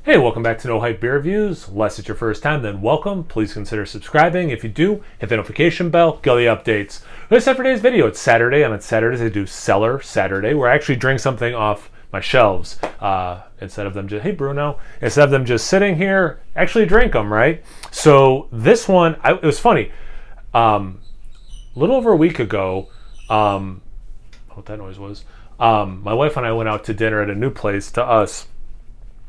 Hey, welcome back to No Hype Beer Reviews. Unless it's your first time, then welcome. Please consider subscribing. If you do, hit the notification bell, get all the updates. This is for today's video. It's Saturday, and on Saturdays I do Cellar Saturday, where I actually drink something off my shelves. Instead of them just, hey Bruno, instead of them just sitting here, actually drink them, right? So this one, it was funny. A little over a week ago, what that noise was, my wife and I went out to dinner at a new place to us.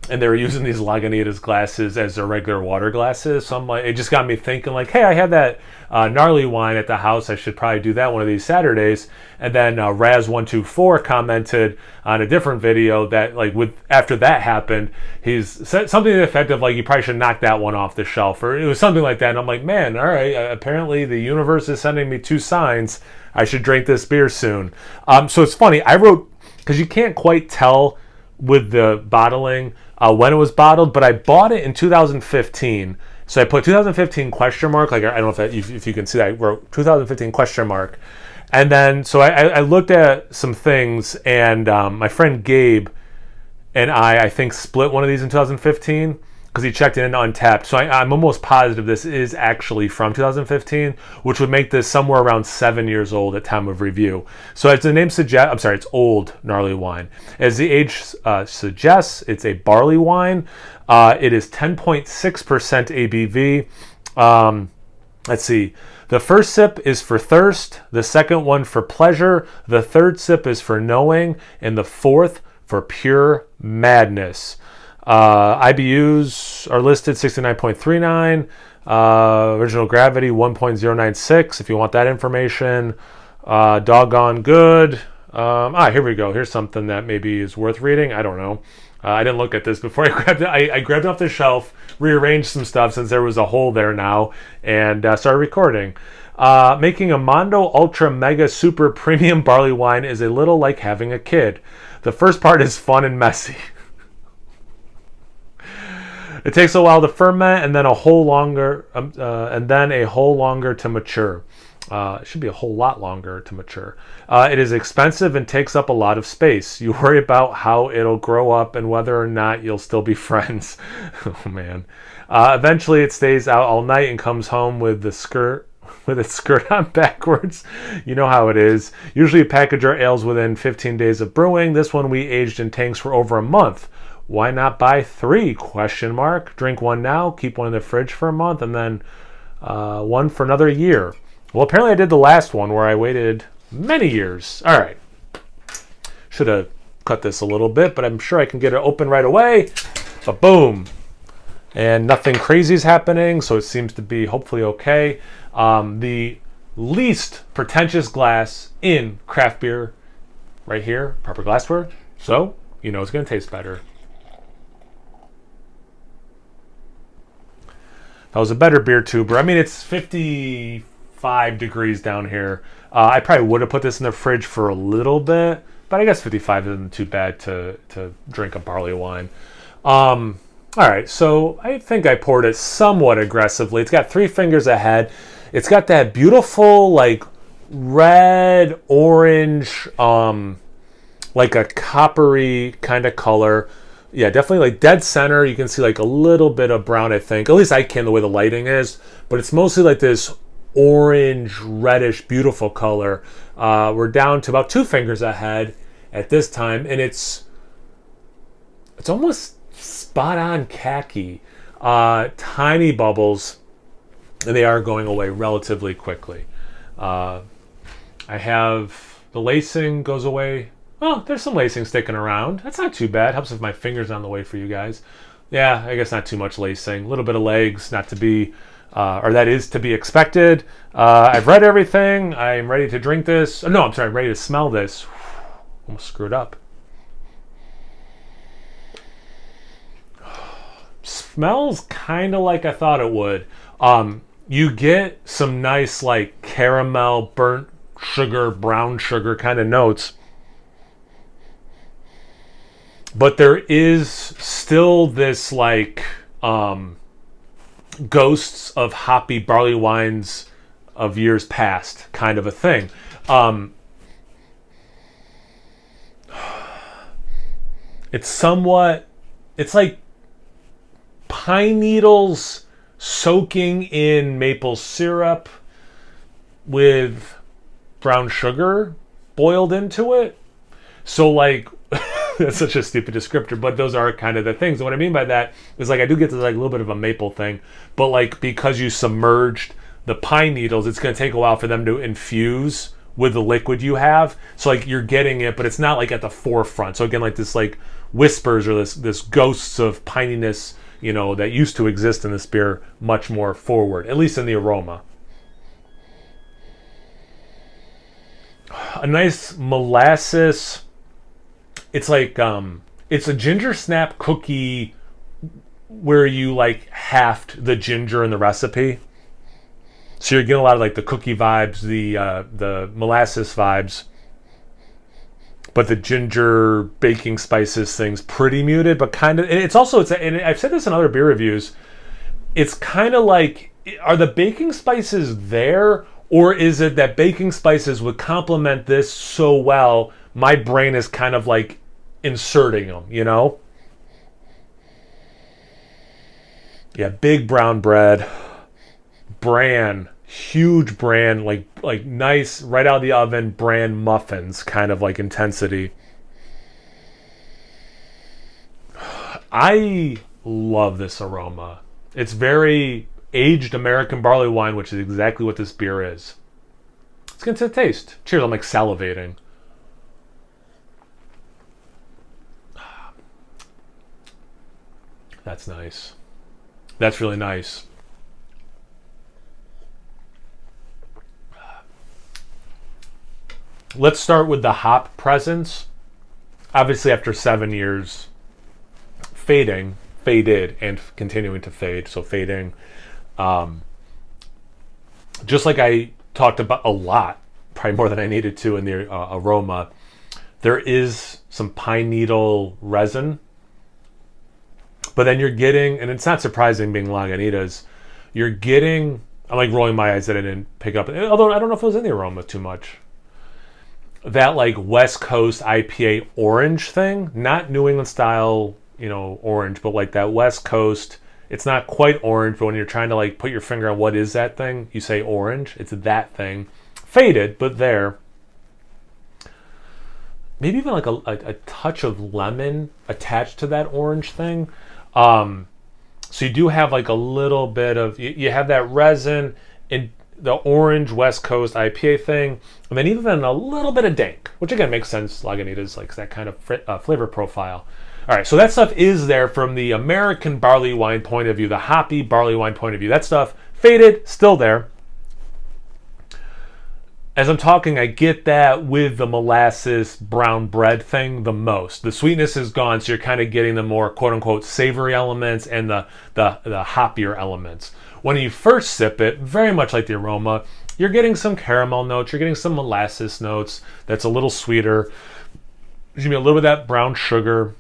And they were using these Lagunitas glasses as their regular water glasses. So I'm like, it just got me thinking like, hey, I had that Gnarleywine at the house. I should probably do that one of these Saturdays. And then Raz124 commented on a different video that like after that happened, he's said something to the effect of like, you probably should knock that one off the shelf. Or it was something like that. And I'm like, man, all right, apparently the universe is sending me two signs. I should drink this beer soon. So it's funny. I wrote, because you can't quite tell with the bottling when it was bottled, but I bought it in 2015. So I put 2015 question mark, like I don't know if you can see that, I wrote 2015 question mark. And then, so I looked at some things, and my friend Gabe and I think split one of these in 2015, because he checked it in Untapped. So I'm almost positive this is actually from 2015, which would make this somewhere around 7 years old at time of review. So as the name suggests, I'm sorry, it's old Gnarleywine. As the age suggests, it's a barley wine. It is 10.6% ABV. Let's see. The first sip is for thirst. The second one for pleasure. The third sip is for knowing. And the fourth for pure madness. IBUs are listed 69.39, original gravity 1.096 if you want that information. Doggone good. Here we go. Here's something that maybe is worth reading. I don't know. I didn't look at this before I grabbed it. I grabbed it off the shelf, rearranged some stuff since there was a hole there now, and started recording. Making a Mondo Ultra Mega Super Premium Barley Wine is a little like having a kid. The first part is fun and messy. It takes a while to ferment, and then a whole longer to mature. It should be a whole lot longer to mature. It is expensive and takes up a lot of space. You worry about how it'll grow up and whether or not you'll still be friends. Oh man! Eventually, it stays out all night and comes home with its skirt on backwards. You know how it is. Usually, a package our ales within 15 days of brewing. This one we aged in tanks for over a month. Why not buy 3? Drink one now, keep one in the fridge for a month, and then one for another year. Well, apparently I did the last one where I waited many years. All right. Should have cut this a little bit, but I'm sure I can get it open right away. But boom. And nothing crazy is happening, so it seems to be hopefully okay. The least pretentious glass in craft beer right here, proper glassware. So, you know it's going to taste better. If I was a better beer tuber, I mean, it's 55 degrees down here. I probably would have put this in the fridge for a little bit, but I guess 55 isn't too bad to drink a barley wine. All right, so I think I poured it somewhat aggressively. It's got 3 fingers ahead. It's got that beautiful, like, red, orange, like a coppery kind of color. Yeah, definitely like dead center. You can see like a little bit of brown, I think. At least I can, the way the lighting is. But it's mostly like this orange, reddish, beautiful color. We're down to about 2 fingers ahead at this time. And it's almost spot on khaki. Tiny bubbles. And they are going away relatively quickly. I have the lacing goes away. Oh, there's some lacing sticking around. That's not too bad. Helps if my finger's on the way for you guys. Yeah, I guess not too much lacing. A little bit of legs, not to be, or that is to be expected. I've read everything. I'm ready to drink this. No, I'm sorry, I'm ready to smell this. Almost screwed up. Smells kind of like I thought it would. You get some nice like caramel, burnt sugar, brown sugar kind of notes. But there is still this like ghosts of hoppy barley wines of years past kind of a thing. It's somewhat, it's like pine needles soaking in maple syrup with brown sugar boiled into it. So like, that's such a stupid descriptor, but those are kind of the things. And what I mean by that is like, I do get to like a little bit of a maple thing, but like, because you submerged the pine needles, it's going to take a while for them to infuse with the liquid you have. So like, you're getting it, but it's not like at the forefront. So again, like this like whispers or this ghosts of pininess, you know, that used to exist in this beer much more forward, at least in the aroma. A nice molasses. It's like it's a ginger snap cookie where you like halved the ginger in the recipe, so you're getting a lot of like the cookie vibes, the molasses vibes, but the ginger baking spices thing's pretty muted, but kind of. And it's also and I've said this in other beer reviews. It's kind of like, are the baking spices there, or is it that baking spices would complement this so well, my brain is kind of like inserting them, you know? Yeah, big brown bread, bran, huge bran, like nice right out of the oven bran muffins, kind of like intensity. I love this aroma. It's very aged American barley wine, which is exactly what this beer is. Let's get to the taste. Cheers, I'm like salivating. That's nice. That's really nice. Let's start with the hop presence. Obviously, after 7 years faded, and continuing to fade, so fading. Just like I talked about a lot, probably more than I needed to in the aroma, there is some pine needle resin. But then you're getting, and it's not surprising being Lagunitas, you're getting, I'm like rolling my eyes that I didn't pick up, although I don't know if it was in the aroma too much, that like West Coast IPA orange thing, not New England style, you know, orange, but like that West Coast, it's not quite orange, but when you're trying to like put your finger on what is that thing, you say orange. It's that thing. Faded, but there. Maybe even like a touch of lemon attached to that orange thing. So you do have like a little bit of, you have that resin and the orange West Coast IPA thing, and then even a little bit of dank, which again makes sense. Lagunitas like that kind of flavor profile. All right, so that stuff is there from the American barley wine point of view, the hoppy barley wine point of view. That stuff faded, still there. As I'm talking, I get that with the molasses brown bread thing the most. The sweetness is gone, so you're kind of getting the more quote-unquote savory elements and the hoppier elements. When you first sip it, very much like the aroma, you're getting some caramel notes, you're getting some molasses notes that's a little sweeter. There's going to be a little bit of that brown sugar.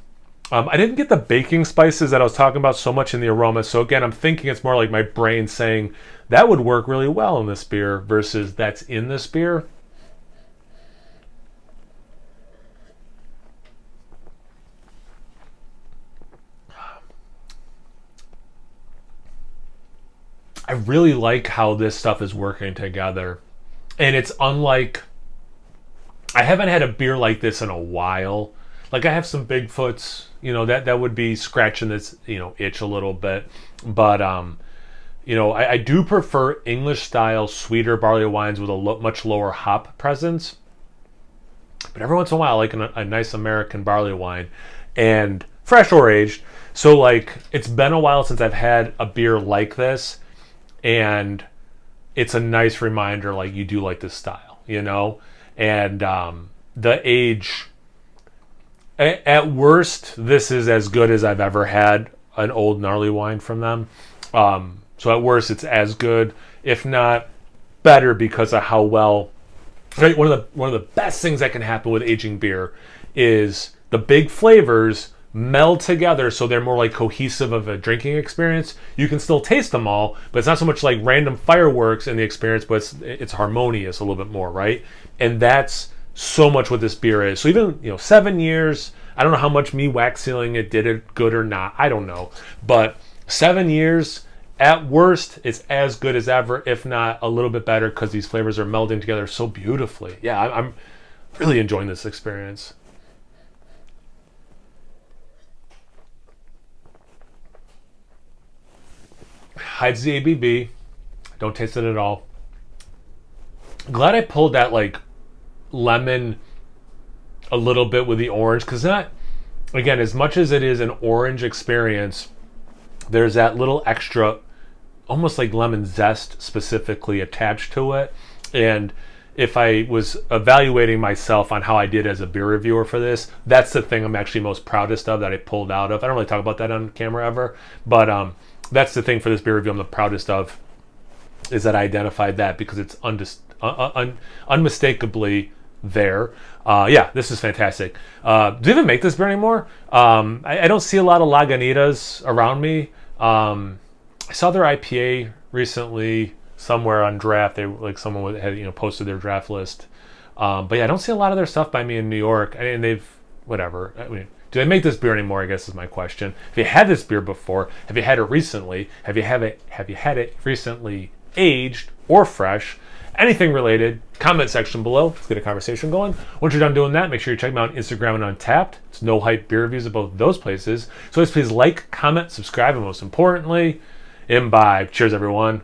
I didn't get the baking spices that I was talking about so much in the aroma, so again, I'm thinking it's more like my brain saying, that would work really well in this beer versus that's in this beer. I really like how this stuff is working together. And it's unlike, I haven't had a beer like this in a while. Like I have some Bigfoots, you know, that would be scratching this, you know, itch a little bit. But, you know, I do prefer English style sweeter barley wines with a much lower hop presence. But every once in a while, I like a nice American barley wine, and fresh or aged. So like, it's been a while since I've had a beer like this, and it's a nice reminder, like you do like this style, you know? And the age, at worst, this is as good as I've ever had an old Gnarleywine from them. So at worst, it's as good, if not better, because of how well. Right, one of the best things that can happen with aging beer is the big flavors meld together, so they're more like cohesive of a drinking experience. You can still taste them all, but it's not so much like random fireworks in the experience, but it's harmonious a little bit more, right? And that's so much what this beer is. So even 7 years, I don't know how much me wax sealing it did it good or not. I don't know, but 7 years. At worst, it's as good as ever, if not a little bit better, because these flavors are melding together so beautifully. Yeah, I'm really enjoying this experience. Hides the ABV. Don't taste it at all. Glad I pulled that like lemon a little bit with the orange, because that, again, as much as it is an orange experience, there's that little extra, almost like lemon zest specifically attached to it. And if I was evaluating myself on how I did as a beer reviewer for this, that's the thing I'm actually most proudest of that I pulled out of. I don't really talk about that on camera ever, but that's the thing for this beer review I'm the proudest of, is that I identified that, because it's unmistakably there. Yeah, this is fantastic. Do they even make this beer anymore? I don't see a lot of Lagunitas around me. I saw their IPA recently somewhere on draft. They like someone had posted their draft list. But yeah, I don't see a lot of their stuff by me in New York. And they've whatever. I mean, do they make this beer anymore, I guess is my question. Have you had this beer before? Have you had it recently? Have you had it recently aged or fresh? Anything related, comment section below. Let's get a conversation going. Once you're done doing that, make sure you check me out on Instagram and Untapped. It's No Hype Beer Reviews at both those places. So please like, comment, subscribe, and most importantly, imbibe. Cheers, everyone.